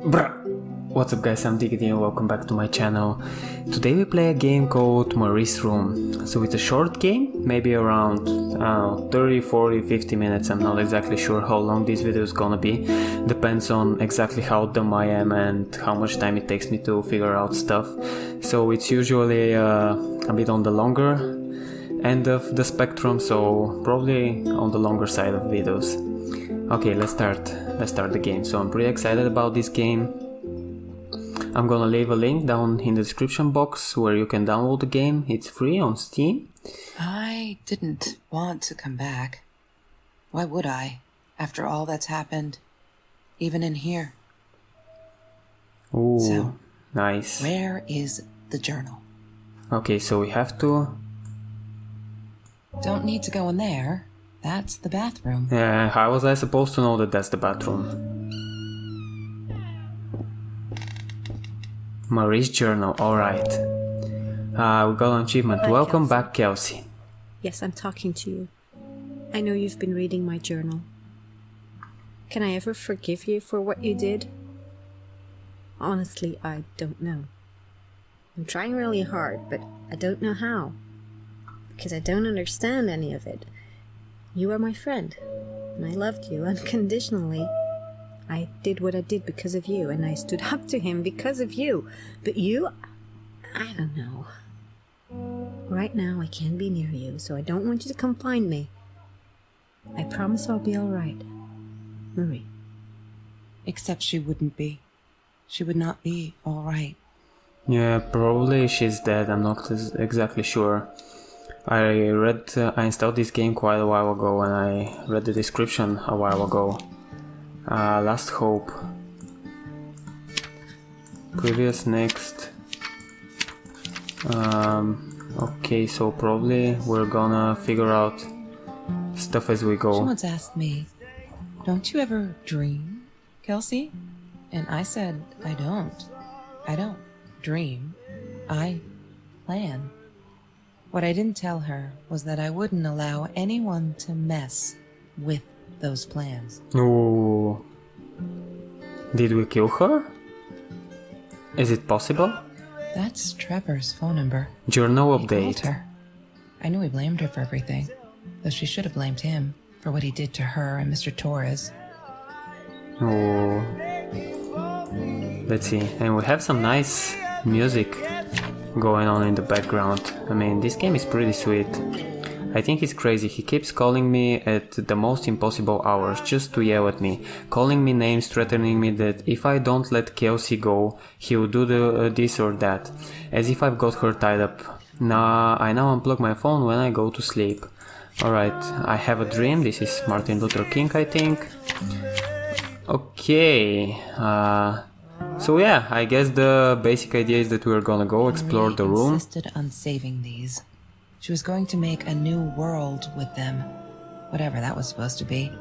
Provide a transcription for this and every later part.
Bruh. What's up guys, I'm DiGeDi and welcome back to my channel. Today we play a game called Marie's Room. So it's a short game, maybe around 30, 40, 50 minutes. I'm not exactly sure how long this video is gonna be. Depends on exactly how dumb I am and how much time it takes me to figure out stuff. So it's usually a bit on the longer end of the spectrum, so probably on the longer side of videos. Okay, let's start the game. So I'm pretty excited about this game. I'm gonna leave a link down in the description box where you can download the game. It's free on Steam. I didn't want to come back. Why would I, after all that's happened, even in here? Ooh, so, nice. Where is the journal? Okay, so we have to... Don't need to go in there. That's the bathroom. Yeah, how was I supposed to know that that's the bathroom? Marie's journal, alright. We got an achievement. Hi, Welcome Kelsey. back, Kelsey. Yes, I'm talking to you. I know you've been reading my journal. Can I ever forgive you for what you did? Honestly, I don't know. I'm trying really hard, but I don't know how. Because I don't understand any of it. You are my friend, and I loved you unconditionally. I did what I did because of you, and I stood up to him because of you. But you, I don't know. Right now, I can't be near you, so I don't want you to come find me. I promise I'll be alright. Marie. Except she wouldn't be. She would not be alright. Yeah, probably she's dead. I'm not exactly sure. I installed this game quite a while ago, and I read the description a while ago. Last hope. Previous, next. Okay, so probably we're gonna figure out stuff as we go. She once asked me, "Don't you ever dream, Kelsey?" And I said, I don't dream. I plan. What I didn't tell her was that I wouldn't allow anyone to mess with those plans. Ooh. Did we kill her? Is it possible? That's Trevor's phone number. Journal He update. called her. I knew he blamed her for everything, though she should have blamed him for what he did to her and Mr. Torres. Oh. Let's see. And we have some nice music going on in the background. I mean, this game is pretty sweet. I think he's crazy. He keeps calling me at the most impossible hours just to yell at me, calling me names, threatening me that if I don't let Kelsey go, he'll do this or that, as if I've got her tied up. Nah, I now unplug my phone when I go to sleep. Alright, I have a dream. This is Martin Luther King, I think. Okay, so yeah, I guess the basic idea is that we're gonna go explore the room. Marie insisted on saving these. She was going to make a new world with them, whatever that was supposed to be.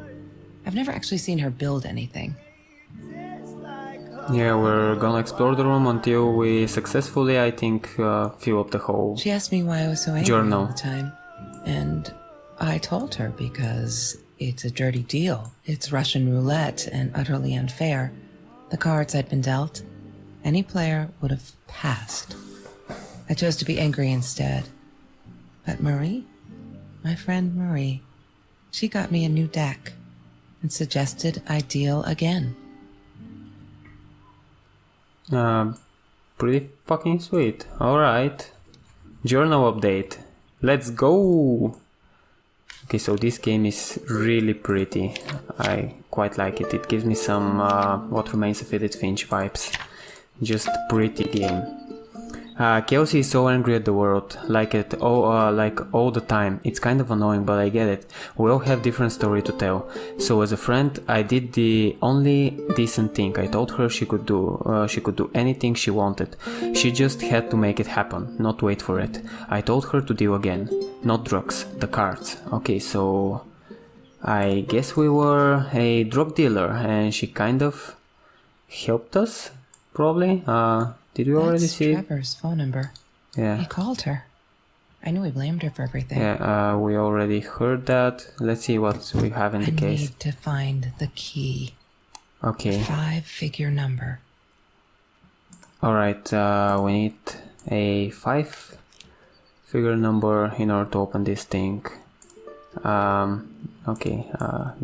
I've never actually seen her build anything. Yeah, we're gonna explore the room until we successfully, I think, fill up the whole She asked me why I was so angry journal. all the time, and I told her because it's a dirty deal. It's Russian roulette and utterly unfair. The cards I'd been dealt, any player would have passed. I chose to be angry instead. But Marie, my friend Marie, she got me a new deck and suggested I deal again. Pretty fucking sweet. Alright. Journal update. Let's go! Okay, so this game is really pretty. I quite like it. It gives me some What Remains of Edith Finch vibes. Just pretty game. Kelsey is so angry at the world, like all the time. It's kind of annoying, but I get it. We all have different story to tell. So as a friend, I did the only decent thing. I told her she could do anything she wanted. She just had to make it happen, not wait for it. I told her to deal again, not drugs, the cards. Okay, so I guess we were a drug dealer, and she kind of helped us, probably. Did you already That's see? Trevor's phone number. Yeah. He called her. I knew he blamed her for everything. Yeah, we already heard that. Let's see what we have in the I case. need to find the key. Okay. The 5-figure number. Alright, we need a 5-figure number in order to open this thing. Okay,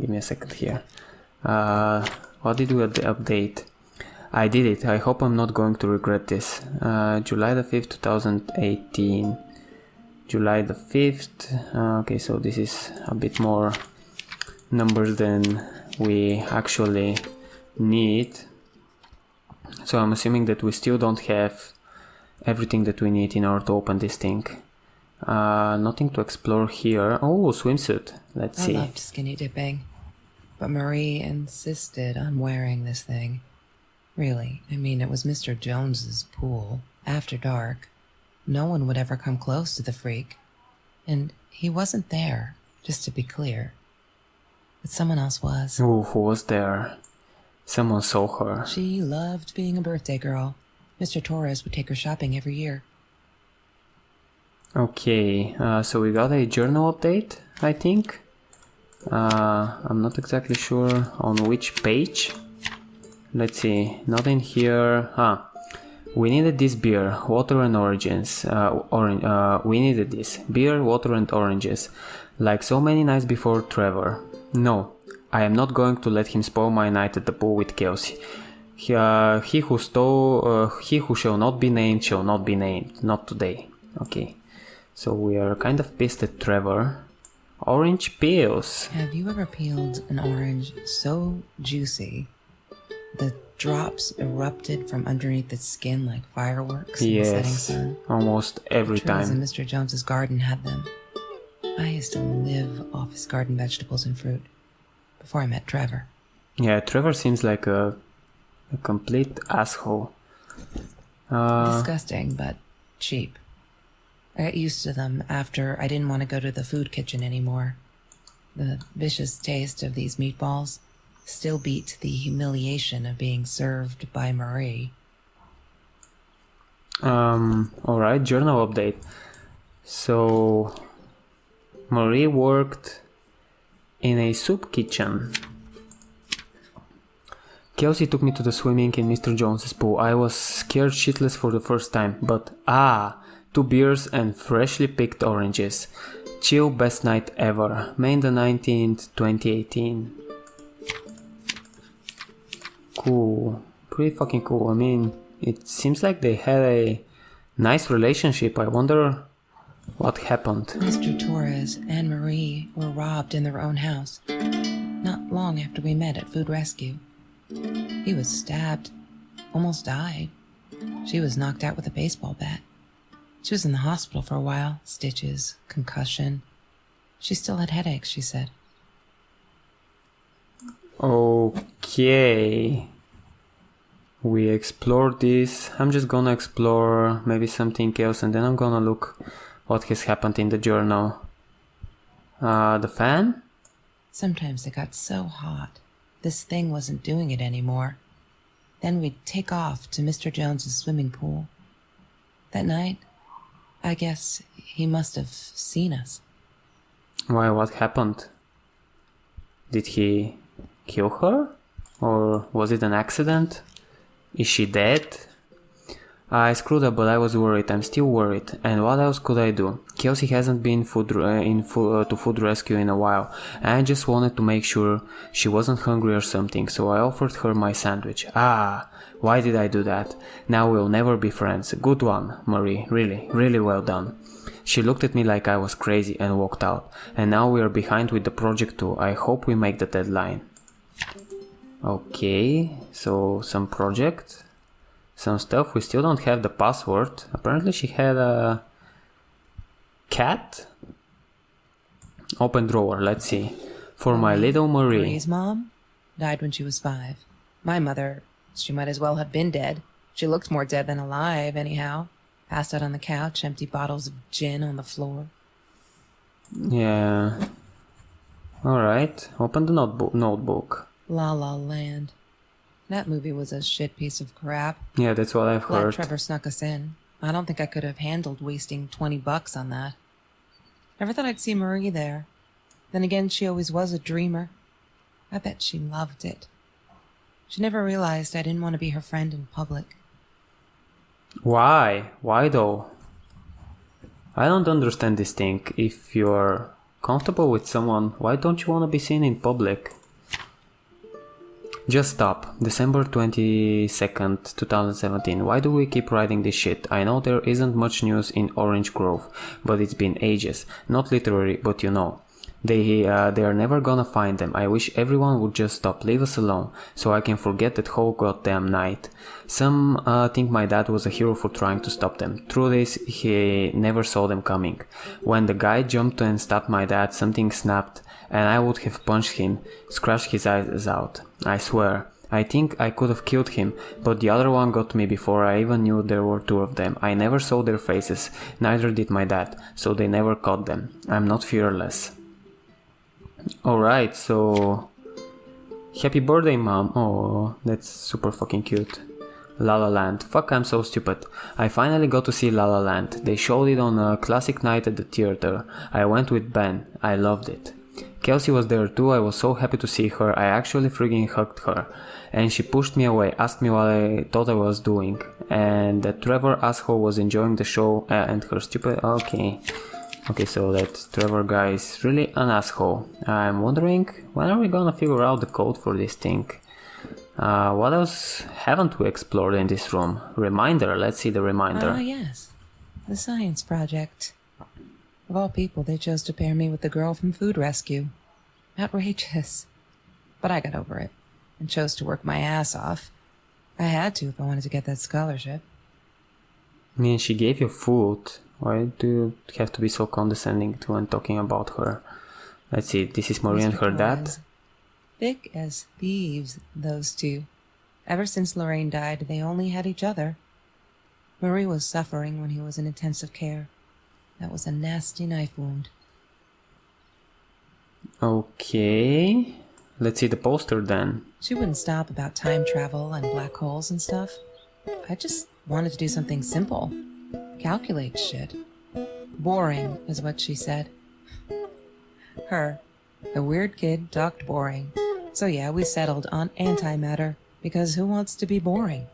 give me a second here. What did we update? I did it. I hope I'm not going to regret this. July the 5th, 2018. July the 5th. Okay, so this is a bit more numbers than we actually need. So I'm assuming that we still don't have everything that we need in order to open this thing. Nothing to explore here. Oh, swimsuit. Let's see. I loved skinny dipping, but Marie insisted on wearing this thing. Really, I mean, it was Mr. Jones's pool. After dark, no one would ever come close to the freak. And he wasn't there, just to be clear. But someone else was. Oh, who was there? Someone saw her. She loved being a birthday girl. Mr. Torres would take her shopping every year. Okay, so we got a journal update, I think. I'm not exactly sure on which page. Let's see, not in here. We needed this beer, water and oranges. We needed this beer, water and oranges. Like so many nights before Trevor. No, I am not going to let him spoil my night at the pool with Kelsey. He who shall not be named shall not be named. Not today. Okay. So we are kind of pissed at Trevor. Orange peels. Have you ever peeled an orange so juicy the drops erupted from underneath its skin like fireworks in the setting Yes, sun? almost every The trees in time. Mr. Jones's garden had them. I used to live off his garden vegetables and fruit before I met Trevor. Yeah, Trevor seems like a complete asshole. Disgusting, but cheap. I got used to them after I didn't want to go to the food kitchen anymore. The vicious taste of these meatballs still beat the humiliation of being served by Marie. Alright, journal update. So, Marie worked in a soup kitchen. Kelsey took me to the swimming in Mr. Jones's pool. I was scared shitless for the first time, but 2 beers and freshly picked oranges. Chill, best night ever. May the 19th, 2018. Cool. Pretty fucking cool. I mean, it seems like they had a nice relationship. I wonder what happened. Mr. Torres and Marie were robbed in their own house, not long after we met at Food Rescue. He was stabbed, almost died. She was knocked out with a baseball bat. She was in the hospital for a while, stitches, concussion. She still had headaches, she said. Okay. We explored this. I'm just gonna explore maybe something else and then I'm gonna look what has happened in the journal. The fan? Sometimes it got so hot, this thing wasn't doing it anymore. Then we'd take off to Mr. Jones's swimming pool. That night, I guess he must have seen us. Why, what happened? Did he kill her? Or was it an accident? Is she dead? I screwed up, but I was worried. I'm still worried. And what else could I do? Kelsey hasn't been to food rescue in a while. And I just wanted to make sure she wasn't hungry or something, so I offered her my sandwich. Why did I do that? Now we'll never be friends. Good one, Marie. Really, really well done. She looked at me like I was crazy and walked out. And now we are behind with the project too. I hope we make the deadline. Okay, so some project. Some stuff. We still don't have the password. Apparently she had a cat. Open drawer. Let's see. For my little Marie. Marie's mom died when she was 5. My mother, she might as well have been dead. She looked more dead than alive, anyhow. Passed out on the couch, empty bottles of gin on the floor. Yeah. Alright. Open the notebook. La La Land. That movie was a shit piece of crap. Yeah, that's what I've Glad heard. Trevor snuck us in. I don't think I could have handled wasting $20 on that. Never thought I'd see Marie there. Then again, she always was a dreamer. I bet she loved it. She never realized I didn't want to be her friend in public. Why? Why though? I don't understand this thing. If you're comfortable with someone, why don't you want to be seen in public? Just stop. December 22nd, 2017. Why do we keep writing this shit? I know there isn't much news in Orange Grove, but it's been ages. Not literally, but you know. They are never gonna find them. I wish everyone would just stop, leave us alone, so I can forget that whole goddamn night. Some think my dad was a hero for trying to stop them. Truth is, he never saw them coming. When the guy jumped and stabbed my dad, something snapped, and I would have punched him, scratched his eyes out. I swear. I think I could have killed him, but the other one got me before I even knew there were two of them. I never saw their faces, neither did my dad, so they never caught them. I'm not fearless. Alright, so... Happy birthday, Mom. Oh, that's super fucking cute. La La Land. Fuck, I'm so stupid. I finally got to see La La Land. They showed it on a classic night at the theater. I went with Ben. I loved it. Kelsey was there too. I was so happy to see her. I actually friggin' hugged her. And she pushed me away, asked me what I thought I was doing. And that Trevor asshole was enjoying the show and her stupid... Okay, so that Trevor guy is really an asshole. I'm wondering, when are we gonna figure out the code for this thing? What else haven't we explored in this room? Reminder, let's see the reminder. Ah, yes. The science project. Of all people, they chose to pair me with the girl from Food Rescue. Outrageous. But I got over it, and chose to work my ass off. I had to if I wanted to get that scholarship. I mean, she gave you food. Why do you have to be so condescending to when talking about her? Let's see, this is Marie and her dad. Thick as thieves, those two. Ever since Lorraine died, they only had each other. Marie was suffering when he was in intensive care. That was a nasty knife wound. Okay, let's see the poster then. She wouldn't stop about time travel and black holes and stuff. I just wanted to do something simple. Calculate shit. Boring is what she said. Her, the weird kid, talked boring. So yeah, we settled on antimatter, because who wants to be boring?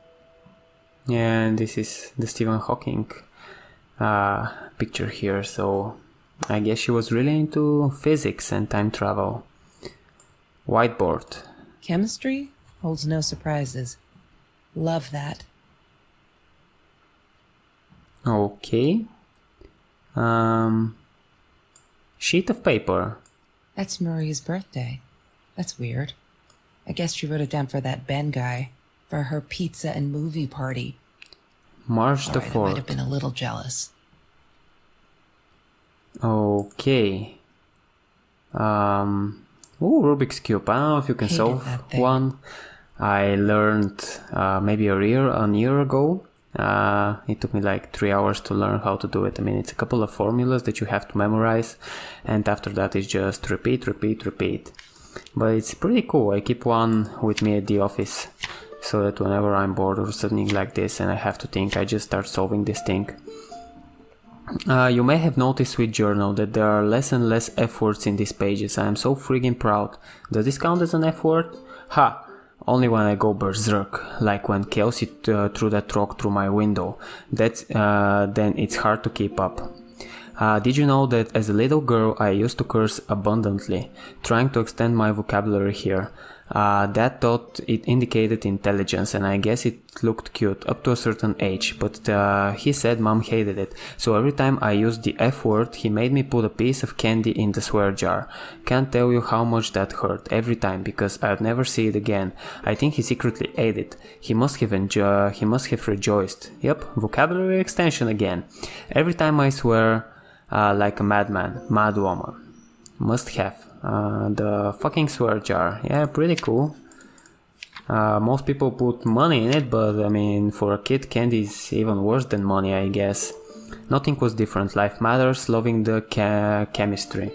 Yeah, and this is the Stephen Hawking picture here, so I guess she was really into physics and time travel. Whiteboard. Chemistry holds no surprises. Love that. Okay. Sheet of paper. That's Marie's birthday. That's weird. I guess she wrote it down for that Ben guy, for her pizza and movie party. March the 4th. I might have been a little jealous. Okay. Rubik's Cube. I don't know if you can Hated solve that thing. one. I learned maybe a year ago. It took me like 3 hours to learn how to do it. I mean, it's a couple of formulas that you have to memorize, and after that it's just repeat. But it's pretty cool. I keep one with me at the office, so that whenever I'm bored or something like this and I have to think, I just start solving this thing. You may have noticed with Journal that there are less and less F words in these pages. I am so friggin' proud. Does this count as an F word? Ha! Only when I go berserk, like when Kelsey threw that rock through my window. Then it's hard to keep up. Did you know that as a little girl I used to curse abundantly, trying to extend my vocabulary here? Dad thought it indicated intelligence, and I guess it looked cute up to a certain age, but he said Mom hated it, so every time I used the F word he made me put a piece of candy in the swear jar. Can't tell you how much that hurt, every time, because I'd never see it again. I think he secretly ate it. He must have rejoiced. Yep, vocabulary extension again. Every time I swear like a madman, mad woman. Must have. The fucking swear jar. Yeah, pretty cool. Most people put money in it, but I mean, for a kid, candy is even worse than money, I guess. Nothing was different. Life matters. Loving the chemistry.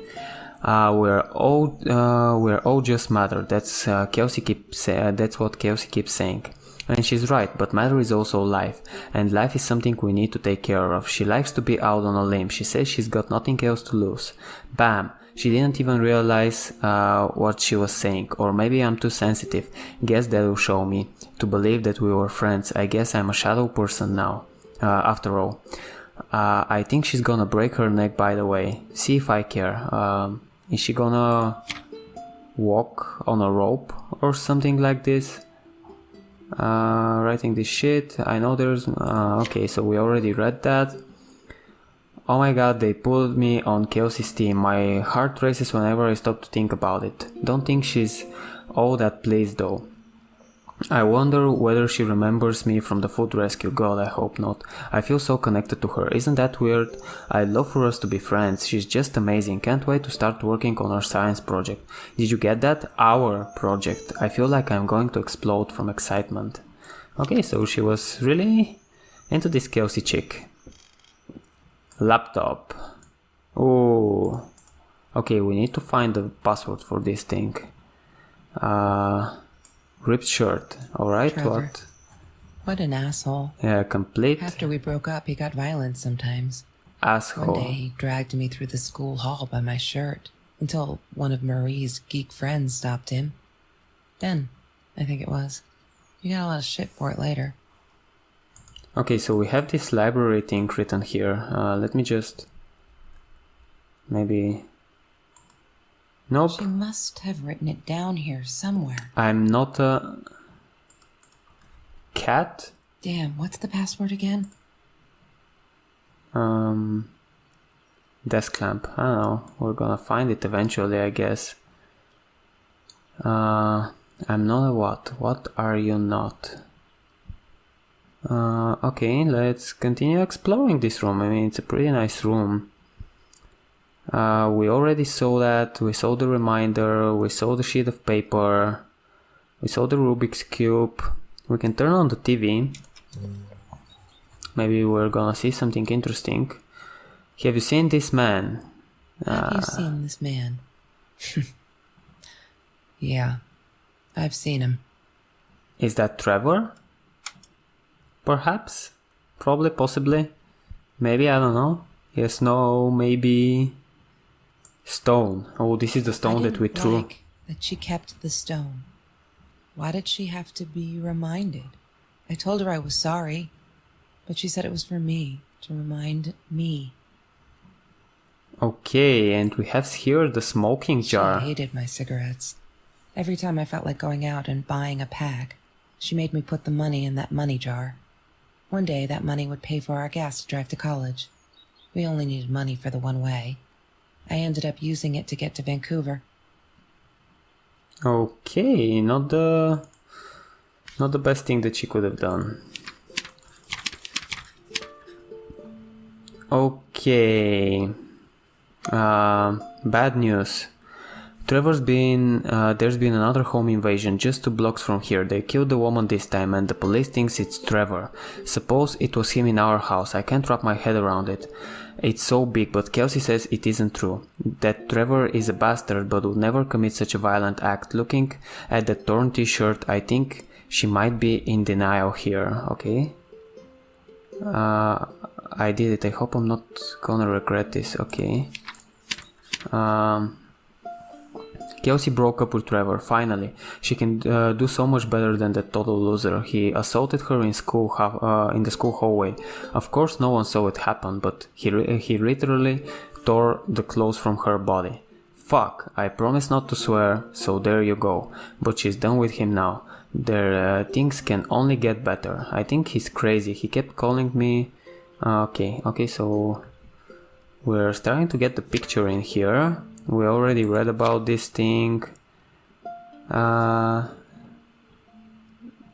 We're all just matter. That's That's what Kelsey keeps saying. And she's right, but matter is also life, and life is something we need to take care of. She likes to be out on a limb. She says she's got nothing else to lose. Bam! She didn't even realize what she was saying, or maybe I'm too sensitive. Guess that'll show me. To believe that we were friends. I guess I'm a shadow person now. after all. I think she's gonna break her neck, by the way. See if I care. Is she gonna walk on a rope or something like this? Writing this shit. I know there's... okay, so we already read that. Oh my god, they put me on Kelsey's team. My heart races whenever I stop to think about it. Don't think she's all that pleased though. I wonder whether she remembers me from the food rescue. God, I hope not. I feel so connected to her. Isn't that weird? I'd love for us to be friends. She's just amazing. Can't wait to start working on our science project. Did you get that? Our project. I feel like I'm going to explode from excitement. Okay, so she was really into this Kelsey chick. Laptop. Oh. Okay, we need to find the password for this thing. Ripped shirt. Alright, Trevor. What an asshole. Yeah, complete After we broke up, he got violent sometimes. asshole. One day, he dragged me through the school hall by my shirt until one of Marie's geek friends stopped him. Ben, I think it was. You got a lot of shit for it later. Okay, so we have this library thing written here. Let me just... maybe... Nope. She must have written it down here somewhere. I'm not a... cat? Damn, what's the password again? Desk lamp. I don't know. We're gonna find it eventually, I guess. I'm not a what? What are you not? Okay, let's continue exploring this room. I mean, it's a pretty nice room. We already saw that. We saw the reminder. We saw the sheet of paper. We saw the Rubik's Cube. We can turn on the TV. Maybe we're gonna see something interesting. Have you seen this man? Have you seen this man? Yeah, I've seen him. Is that Trevor? Perhaps? Probably, possibly. Maybe, I don't know. Yes, no, maybe... Stone. Oh, this is the stone that we threw. Like that she kept the stone. Why did she have to be reminded? I told her I was sorry, but she said it was for me, to remind me. Okay, and we have here the smoking jar. She hated my cigarettes. Every time I felt like going out and buying a pack, she made me put the money in that money jar. One day that money would pay for our gas to drive to college. We only needed money for the one way. I ended up using it to get to Vancouver. Okay, not the best thing that she could have done. Okay. Bad news. There's been another home invasion just 2 blocks from here. They killed the woman this time and the police thinks it's Trevor. Suppose it was him in our house. I can't wrap my head around it. It's so big, but Kelsey says it isn't true. That Trevor is a bastard but would never commit such a violent act. Looking at that torn t-shirt, I think she might be in denial here. Okay. I did it. I hope I'm not gonna regret this. Okay. Kelsey broke up with Trevor, finally. She can do so much better than that total loser. He assaulted her in the school hallway. Of course no one saw it happen, but he literally tore the clothes from her body. Fuck, I promised not to swear, so there you go. But she's done with him now. Their things can only get better. I think he's crazy. He kept calling me... Okay, so... We're starting to get the picture in here. We already read about this thing.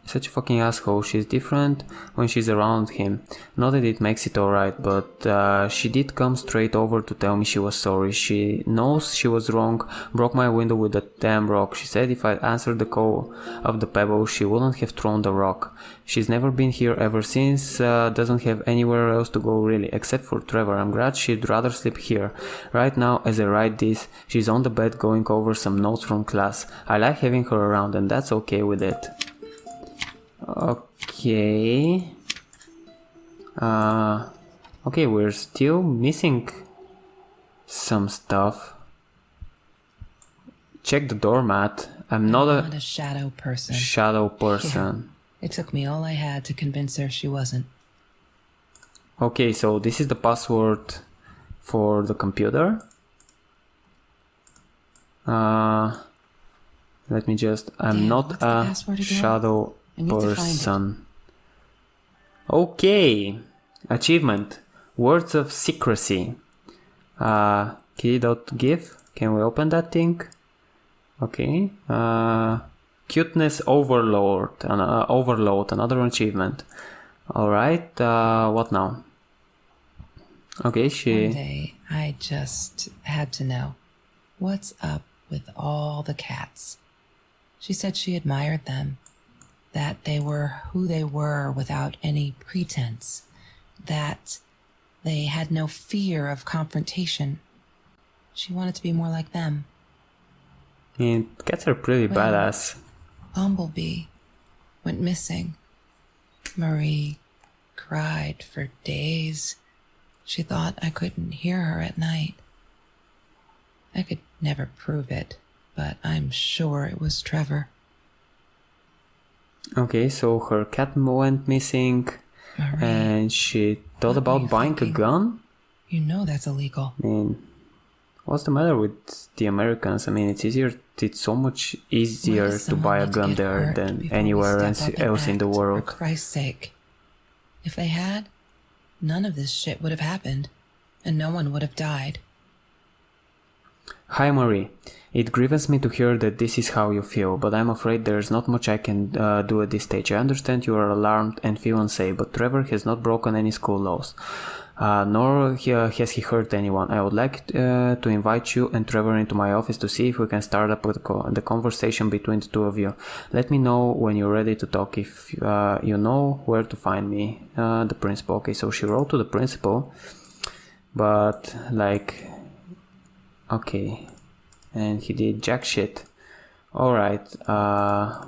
Such a fucking asshole. She's different when she's around him. Not that it makes it alright, but she did come straight over to tell me she was sorry. She knows she was wrong, broke my window with that damn rock. She said if I'd answered the call of the pebble, she wouldn't have thrown the rock. She's never been here ever since, doesn't have anywhere else to go really, except for Trevor. I'm glad she'd rather sleep here. Right now, as I write this, she's on the bed going over some notes from class. I like having her around and that's okay with it. Okay. Okay, we're still missing some stuff. Check the doormat. I'm not a shadow person. Shadow person. Yeah. It took me all I had to convince her she wasn't. Okay, so this is the password for the computer. Let me just... I'm Damn, not what's the a password again? shadow I need to find it. person. Okay, achievement. Words of secrecy. Key.gif. Can we open that thing? Okay. Cuteness overload. Overload. Another achievement. Alright. What now? Okay, One she... day, I just had to know what's up with all the cats. She said she admired them, that they were who they were without any pretense, that they had no fear of confrontation. She wanted to be more like them. I mean, cats are pretty Well, badass. Bumblebee went missing. Marie cried for days. She thought I couldn't hear her at night. I could never prove it, but I'm sure it was Trevor. Okay, so her cat went missing, Marie, and she thought what were about you buying a thinking? gun? You know that's illegal. I mean, what's the matter with the Americans? I mean, it's so much Why easier does to someone buy a need to gun get there hurt than before we anywhere step up and else in the act, world. For Christ's sake. If they had, none of this shit would have happened, and no one would have died. Hi Marie, it grieves me to hear that this is how you feel, but I'm afraid there's not much I can do at this stage. I understand you are alarmed and feel unsafe, but Trevor has not broken any school laws, nor has he hurt anyone. I would like to invite you and Trevor into my office to see if we can start up with the conversation between the two of you. Let me know when you're ready to talk, if you know where to find me. The principal. Okay, so she wrote to the principal, but like... Okay, and he did jack shit. Alright,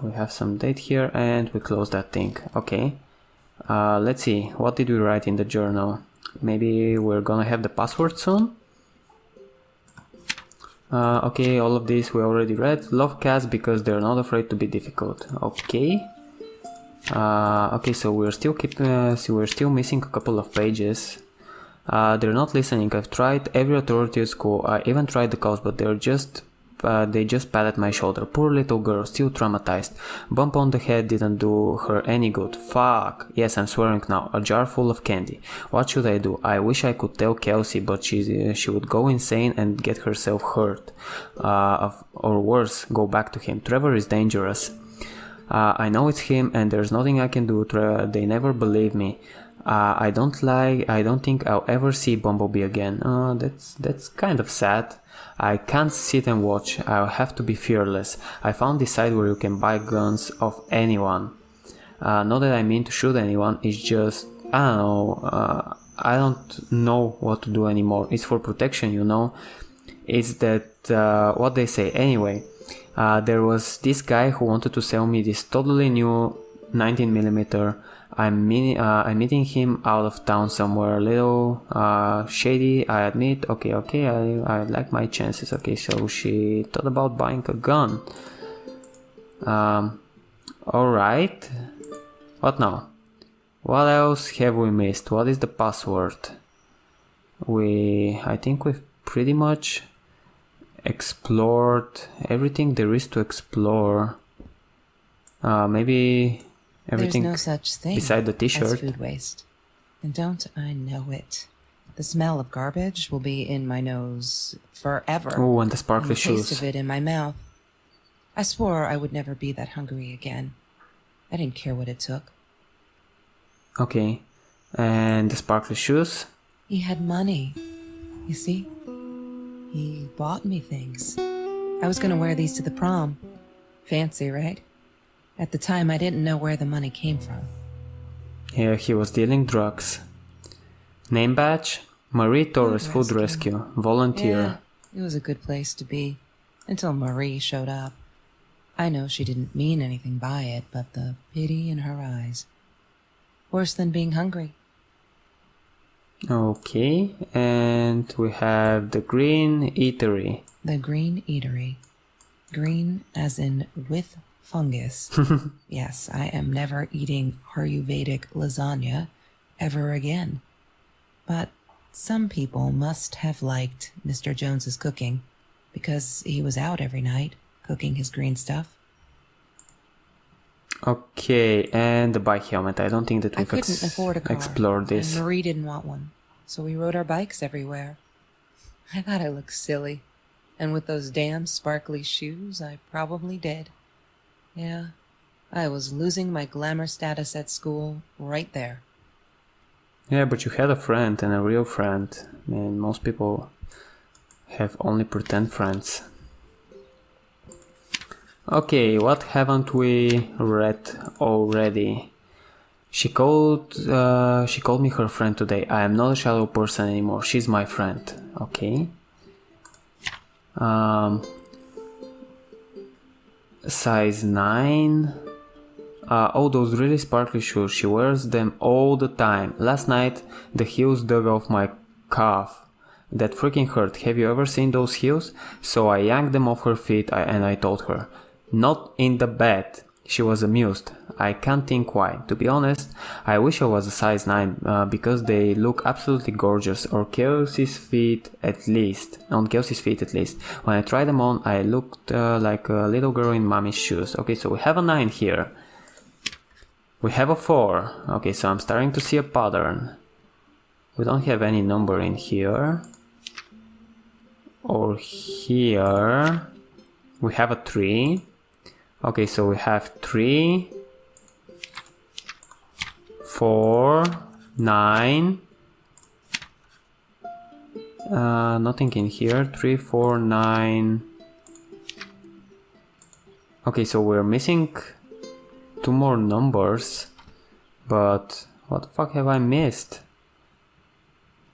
we have some date here and we close that thing. Okay, let's see, what did we write in the journal? Maybe we're gonna have the password soon? Okay, all of this we already read. Love cats because they're not afraid to be difficult. Okay. Okay, so we're still missing a couple of pages. They're not listening. I've tried every authority at school. I even tried the cops, but they just patted my shoulder. Poor little girl, still traumatized. Bump on the head didn't do her any good. Fuck. Yes, I'm swearing now. A jar full of candy. What should I do? I wish I could tell Kelsey, but she would go insane and get herself hurt. Or worse, go back to him. Trevor is dangerous. I know it's him, and there's nothing I can do. They never believe me. I don't think I'll ever see Bumblebee again. That's kind of sad. I can't sit and watch. I'll have to be fearless. I found this site where you can buy guns of anyone. Not that I mean to shoot anyone, it's just... I don't know. I don't know what to do anymore. It's for protection, you know. It's that... what they say. Anyway, there was this guy who wanted to sell me this totally new 19mm. I'm meeting him out of town somewhere, a little shady, I admit. Okay, I like my chances. Okay, so she thought about buying a gun. Alright. What now? What else have we missed? What is the password? I think we've pretty much explored everything there is to explore. Maybe... Everything There's no such thing beside the t-shirt. as food waste. And don't I know it. The smell of garbage will be in my nose forever. Oh, and the sparkly and the taste shoes. of it in my mouth. I swore I would never be that hungry again. I didn't care what it took. Okay. And the sparkly shoes? He had money. You see? He bought me things. I was gonna wear these to the prom. Fancy, right? At the time, I didn't know where the money came from. Here he was dealing drugs. Name badge? Marie Torres Food Rescue. Volunteer. Yeah, it was a good place to be. Until Marie showed up. I know she didn't mean anything by it, but the pity in her eyes. Worse than being hungry. Okay, and we have the Green Eatery. The Green Eatery. Green as in with fungus. Yes, I am never eating Ayurvedic lasagna ever again. But some people must have liked Mr. Jones's cooking because he was out every night cooking his green stuff. Okay, and the bike helmet. I don't think that I we've couldn't afford a car, explored this. and Marie didn't want one, so we rode our bikes everywhere. I thought I looked silly, and with those damn sparkly shoes, I probably did. Yeah, I was losing my glamour status at school right there. Yeah, but you had a friend, and a real friend. I mean, most people have only pretend friends. Okay, what haven't we read already? She called me her friend today. I am not a shallow person anymore. She's my friend. Okay. Size 9. Oh, those really sparkly shoes. She wears them all the time. Last night, the heels dug off my calf. That freaking hurt. Have you ever seen those heels? So I yanked them off her feet and I told her. Not in the bed. She was amused. I can't think why. To be honest, I wish I was a size 9 because they look absolutely gorgeous. Or Kelsey's feet at least. On Kelsey's feet at least. When I tried them on, I looked like a little girl in mommy's shoes. Okay, so we have a 9 here. We have a 4. Okay, so I'm starting to see a pattern. We don't have any number in here. Or here. We have a 3. Okay, so we have 3, 4, 9. Nothing in here. 3, 4, 9. Okay, so we're missing 2 more numbers. But what the fuck have I missed?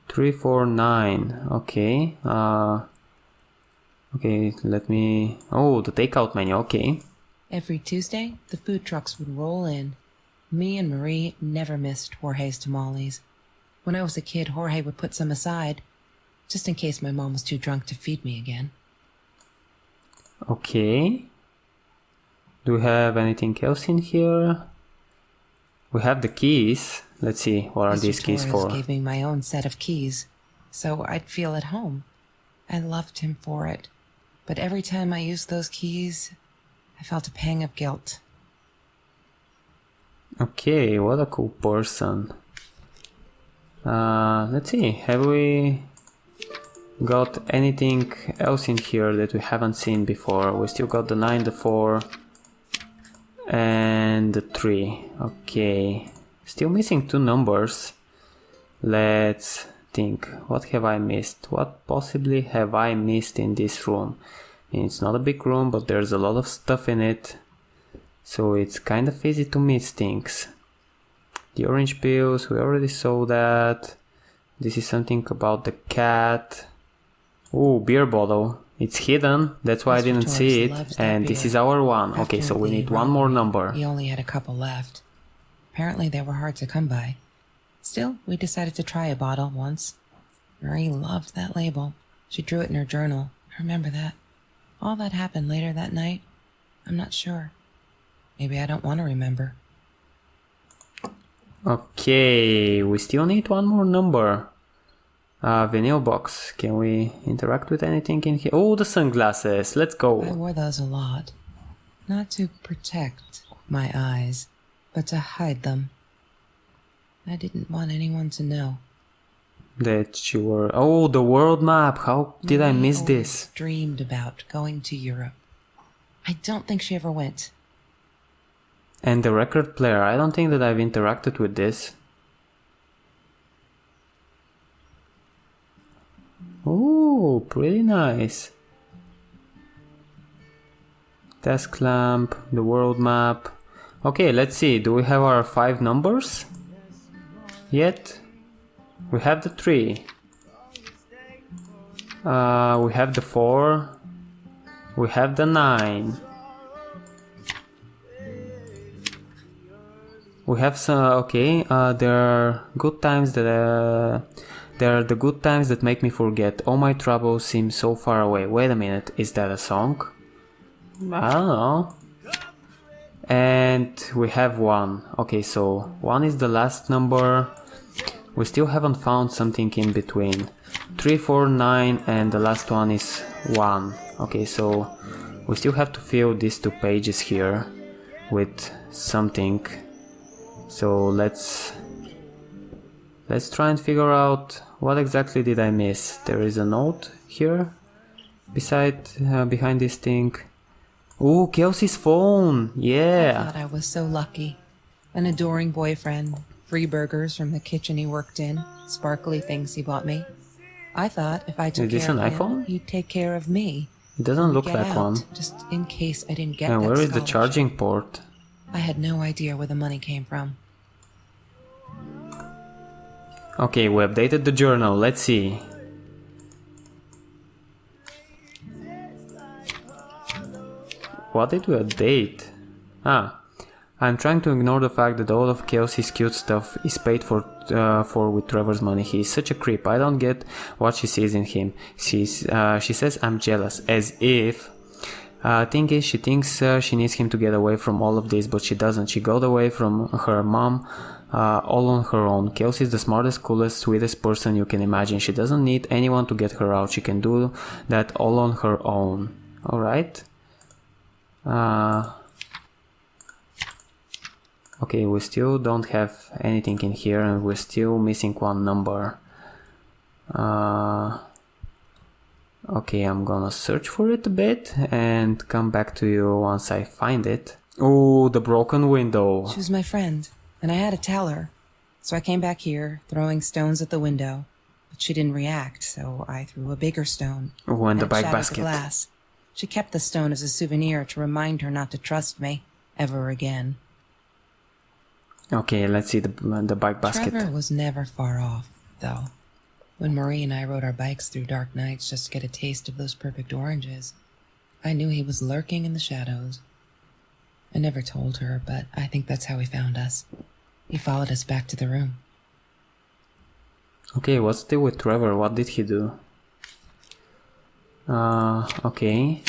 3, 4, 9. Okay. Okay, let me... Oh, the takeout menu. Okay. Every Tuesday, the food trucks would roll in. Me and Marie never missed Jorge's tamales. When I was a kid, Jorge would put some aside, just in case my mom was too drunk to feed me again. Okay. Do we have anything else in here? We have the keys. Let's see, what are Mr. these keys Torres for? gave me my own set of keys, so I'd feel at home. I loved him for it, but every time I used those keys, I felt a pang of guilt. Okay, what a cool person. Let's see, have we got anything else in here that we haven't seen before? We still got the 9, the 4, and the 3. Okay, still missing 2 numbers. Let's think, what have I missed? What possibly have I missed in this room? I mean, it's not a big room, but there's a lot of stuff in it, so it's kind of easy to miss things. The orange pills, we already saw that. This is something about the cat. Oh, beer bottle. It's hidden, that's why I didn't see it. And this is our one. Okay, so we need one more number. He only had a couple left. Apparently they were hard to come by. Still, we decided to try a bottle once. Marie loved that label. She drew it in her journal. I remember that. All that happened later that night, I'm not sure. Maybe I don't want to remember. Okay, we still need one more number. Vinyl box. Can we interact with anything in here? Oh, the sunglasses. Let's I go. wore those a lot. Not to protect my eyes, but to hide them. I didn't want anyone to know. That you were... Oh, the world map. How did I miss always this? Dreamed about going to Europe. I don't think she ever went. And the record player. I don't think that I've interacted with this. Oh, pretty nice. Desk lamp, the world map. Okay, let's see. Do we have our 5 numbers yet? We have the 3. We have the 4. We have the 9. We have some. Okay. There are good times that. There are the good times that make me forget. All my troubles seem so far away. Wait a minute. Is that a song? I don't know. And we have 1. Okay, so 1 is the last number. We still haven't found something in between. 3, 4, 9 and the last one is 1. Okay, so we still have to fill these 2 pages here with something. So let's try and figure out what exactly did I miss. There is a note here behind this thing. Ooh, Kelsey's phone! I Yeah! thought I was so lucky. An adoring boyfriend, free burgers from the kitchen he worked in, sparkly things he bought me. I thought if I took Is this care of an him, iPhone? he'd take care of me. It doesn't look Get like out, one. just in case I didn't get And that where is the scholarship. charging port? I had no idea where the money came from. Okay, we updated the journal. Let's see. What did we update? I'm trying to ignore the fact that all of Kelsey's cute stuff is paid for with Trevor's money. He is such a creep. I don't get what she sees in him. She says I'm jealous, as if... thing is, she thinks she needs him to get away from all of this, but she doesn't. She got away from her mom all on her own. Kelsey is the smartest, coolest, sweetest person you can imagine. She doesn't need anyone to get her out. She can do that all on her own. Alright. Okay, we still don't have anything in here and we're still missing one number. Okay, I'm gonna search for it a bit and come back to you once I find it. Oh, the broken window. She was my friend, and I had to tell her. So I came back here, throwing stones at the window. But she didn't react, so I threw a bigger stone. Oh, and the it bike shattered basket. The glass. She kept the stone as a souvenir to remind her not to trust me ever again. Okay, let's see the bike basket. Trevor was never far off, though. When Marie and I rode our bikes through dark nights just to get a taste of those perfect oranges, I knew he was lurking in the shadows. I never told her, but I think that's how he found us. He followed us back to the room. Okay, what's the deal with Trevor? What did he do? Okay.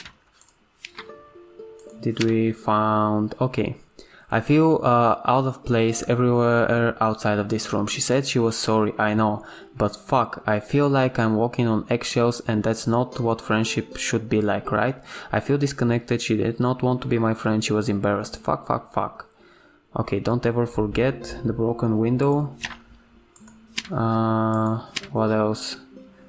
Did we found... Okay. I feel out of place everywhere outside of this room. She said she was sorry, I know. But fuck, I feel like I'm walking on eggshells and that's not what friendship should be like, right? I feel disconnected. She did not want to be my friend. She was embarrassed. Fuck, fuck, fuck. Okay, don't ever forget the broken window. What else?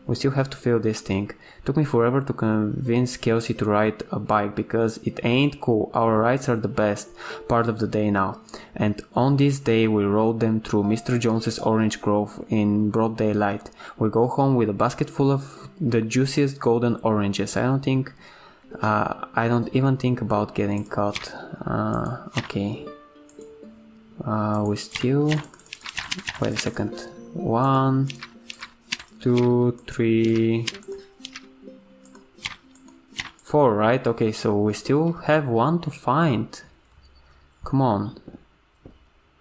We still have to fill this thing. Took me forever to convince Kelsey to ride a bike because it ain't cool. Our rides are the best part of the day now. And on this day we rode them through Mr. Jones's orange grove in broad daylight. We go home with a basket full of the juiciest golden oranges. I don't even think about getting caught. Okay. We still... Wait a second. 1, 2, 3, 4, right? Okay, so we still have one to find. Come on.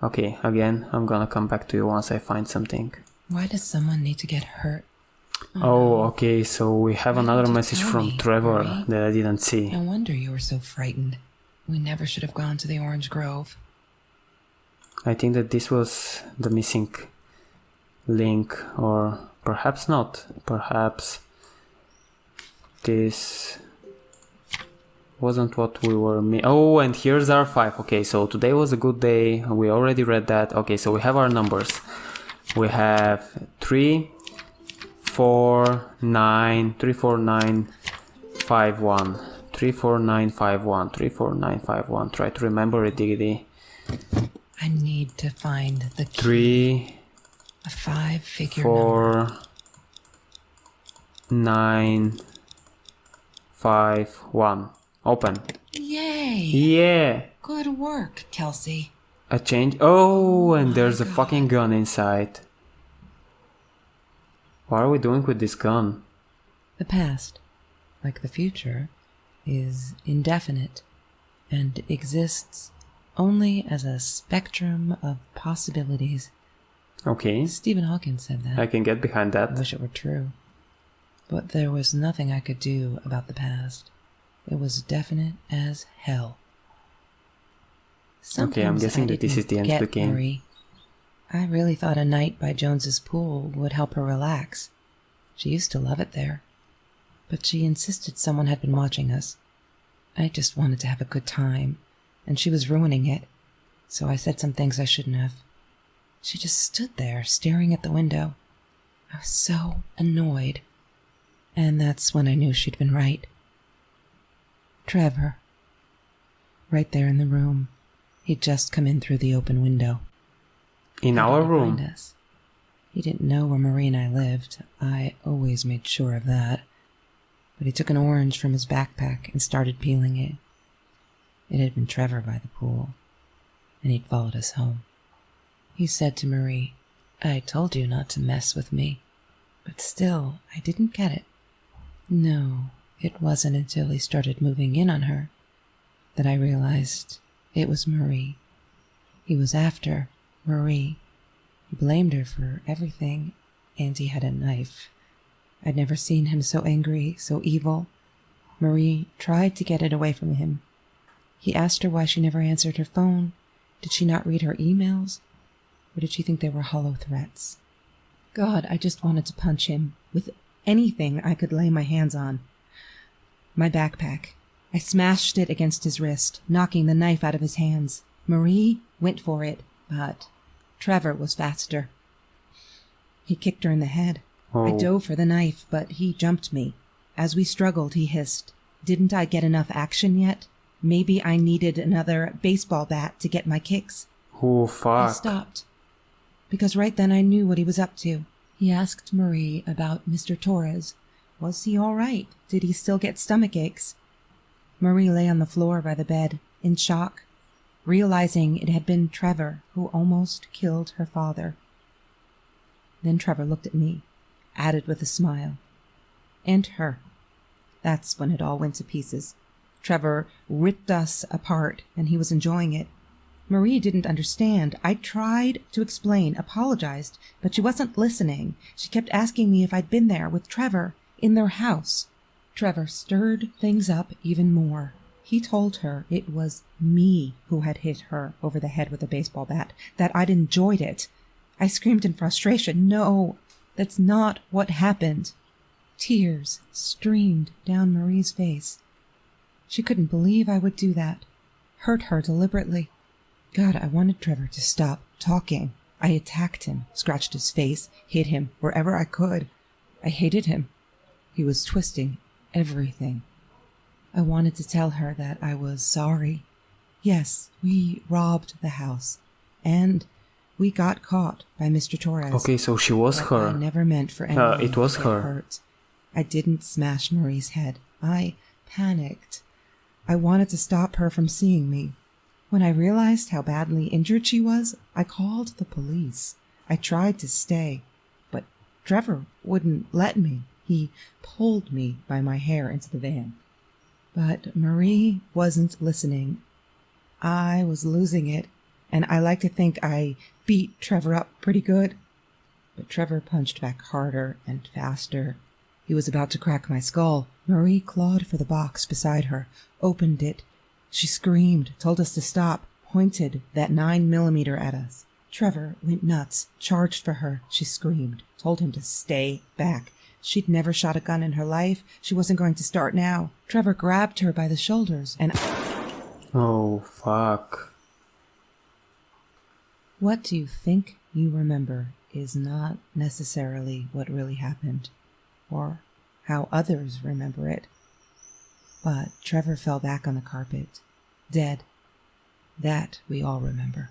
Okay, again, I'm gonna come back to you once I find something. Why does someone need to get hurt? Oh, okay, so we have Why another didn't you message tell from me, Trevor Marie? that I didn't see. No wonder you were so frightened. We never should have gone to the orange grove. I think that this was the missing link, or perhaps not. Perhaps this wasn't what we were oh, and here's our 5. Okay, so today was a good day. We already read that. Okay, so we have our numbers. We have 3, 4, 9, 3, 4, 9, 5, 1. 3, 4, 9, 5, 1. 3, 4, 9, 5, 1. Try to remember it, DiGeDi. I need to find the key. 3, A 5-figure number. 4, 9, 5, 1. Open. Yay! Yeah! Good work, Kelsey. A change. Oh, and my there's a God. fucking gun inside. What are we doing with this gun? The past, like the future, is indefinite and exists only as a spectrum of possibilities. Okay, Stephen Hawking said that. I can get behind I that. wish it were true. But there was nothing I could do about the past. It was definite as hell. Okay, I'm Sometimes guessing I that this is didn't the end of get the game. Marie. I really thought a night by Jones's pool would help her relax. She used to love it there. But she insisted someone had been watching us. I just wanted to have a good time, and she was ruining it, so I said some things I shouldn't have. She just stood there, staring at the window. I was so annoyed. And that's when I knew she'd been right. Trevor. Right there in the room. He'd just come in through the open window. In our room? Behind us. He didn't know where Marie and I lived. I always made sure of that. But he took an orange from his backpack and started peeling it. It had been Trevor by the pool, and he'd followed us home. He said to Marie, "I told you not to mess with me." But still, I didn't get it. No, it wasn't until he started moving in on her that I realized it was Marie. He was after Marie. He blamed her for everything, and he had a knife. I'd never seen him so angry, so evil. Marie tried to get it away from him. He asked her why she never answered her phone. Did she not read her emails? Or did she think they were hollow threats? God, I just wanted to punch him with anything I could lay my hands on. My backpack. I smashed it against his wrist, knocking the knife out of his hands. Marie went for it, but Trevor was faster. He kicked her in the head. Oh. I dove for the knife, but he jumped me. As we struggled, he hissed, "Didn't I get enough action yet? Maybe I needed another baseball bat to get my kicks." Oh, I fuck. stopped, because right then I knew what he was up to. He asked Marie about Mr. Torres. Was he all right? Did he still get stomach aches? Marie lay on the floor by the bed, in shock, realizing it had been Trevor who almost killed her father. Then Trevor looked at me, added with a smile. And her. That's when it all went to pieces. Trevor ripped us apart, and he was enjoying it. Marie didn't understand. I tried to explain, apologized, but she wasn't listening. She kept asking me if I'd been there with Trevor, in their house. Trevor stirred things up even more. He told her it was me who had hit her over the head with a baseball bat, that I'd enjoyed it. I screamed in frustration, "No, that's not what happened." Tears streamed down Marie's face. She couldn't believe I would do that, hurt her deliberately. God, I wanted Trevor to stop talking. I attacked him, scratched his face, hit him wherever I could. I hated him. He was twisting everything. I wanted to tell her that I was sorry. Yes, we robbed the house, and we got caught by Mr. Torres. Okay, so she was But her. I never meant for anyone it was to get her. hurt. I didn't smash Marie's head. I panicked. I wanted to stop her from seeing me. When I realized how badly injured she was, I called the police. I tried to stay, but Trevor wouldn't let me. He pulled me by my hair into the van. But Marie wasn't listening. I was losing it, and I like to think I beat Trevor up pretty good. But Trevor punched back harder and faster. He was about to crack my skull. Marie clawed for the box beside her, opened it. She screamed, told us to stop, pointed that 9mm at us. Trevor went nuts, charged for her. She screamed, told him to stay back. She'd never shot a gun in her life. She wasn't going to start now. Trevor grabbed her by the shoulders and... Oh, fuck. What do you think you remember is not necessarily what really happened, or how others remember it. But Trevor fell back on the carpet, dead. That we all remember.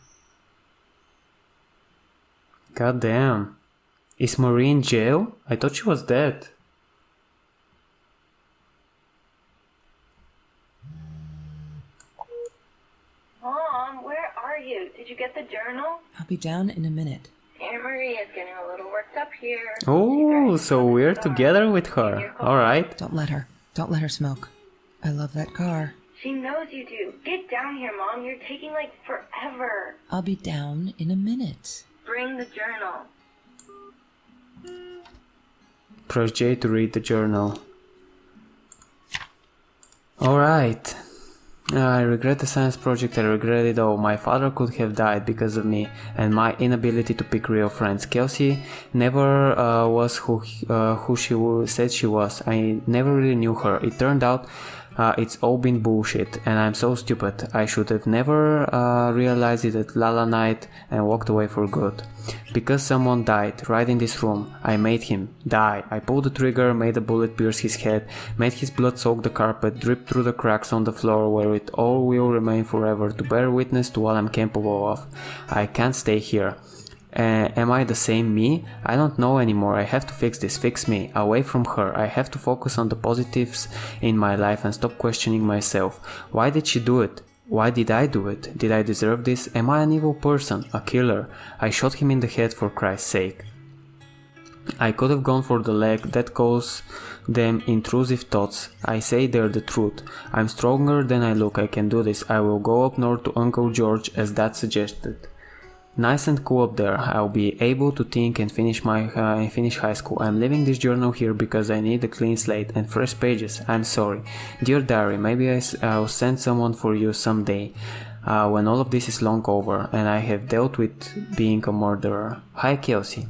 God damn. Is Marie in jail? I thought she was dead. Mom, where are you? Did you get the journal? I'll be down in a minute. Aunt Marie is getting a little worked up here. Oh, so we're together with her. Alright. Don't let her. Don't let her smoke. I love that car. She knows you do. Get down here, Mom. You're taking like forever. I'll be down in a minute. Bring the journal. Press J to read the journal. Alright. I regret the science project, I regret it all. My father could have died because of me and my inability to pick real friends. Kelsey never was who she said she was. I never really knew her. It turned out it's all been bullshit, and I'm so stupid. I should have never realized it at Lala night and walked away for good. Because someone died right in this room, I made him die. I pulled the trigger, made a bullet pierce his head, made his blood soak the carpet, drip through the cracks on the floor where it all will remain forever to bear witness to what I'm capable of. I can't stay here. Am I the same me? I don't know anymore. I have to fix this. Fix me. Away from her. I have to focus on the positives in my life and stop questioning myself. Why did she do it? Why did I do it? Did I deserve this? Am I an evil person? A killer? I shot him in the head for Christ's sake. I could have gone for the leg. That calls them intrusive thoughts. I say they're the truth. I'm stronger than I look. I can do this. I will go up north to Uncle George as Dad suggested. Nice and cool up there. I'll be able to think and finish high school. I'm leaving this journal here because I need a clean slate and fresh pages. I'm sorry. Dear diary, maybe I'll send someone for you someday when all of this is long over and I have dealt with being a murderer. Hi Kelsey.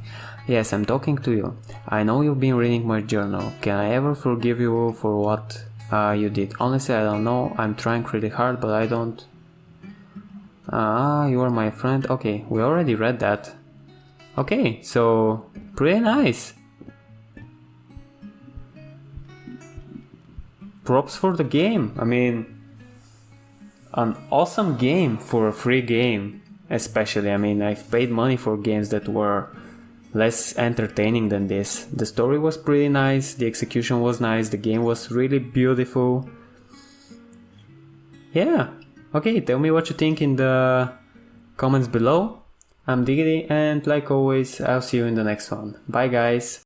Yes, I'm talking to you. I know you've been reading my journal. Can I ever forgive you for what you did? Honestly, I don't know. I'm trying really hard, but I don't. You are my friend. Okay, we already read that. Okay, so pretty nice. Props for the game. I mean, an awesome game for a free game, especially. I mean, I've paid money for games that were less entertaining than this. The story was pretty nice, the execution was nice, the game was really beautiful. Yeah. Okay, tell me what you think in the comments below. I'm DiGeDi, and like always, I'll see you in the next one. Bye guys!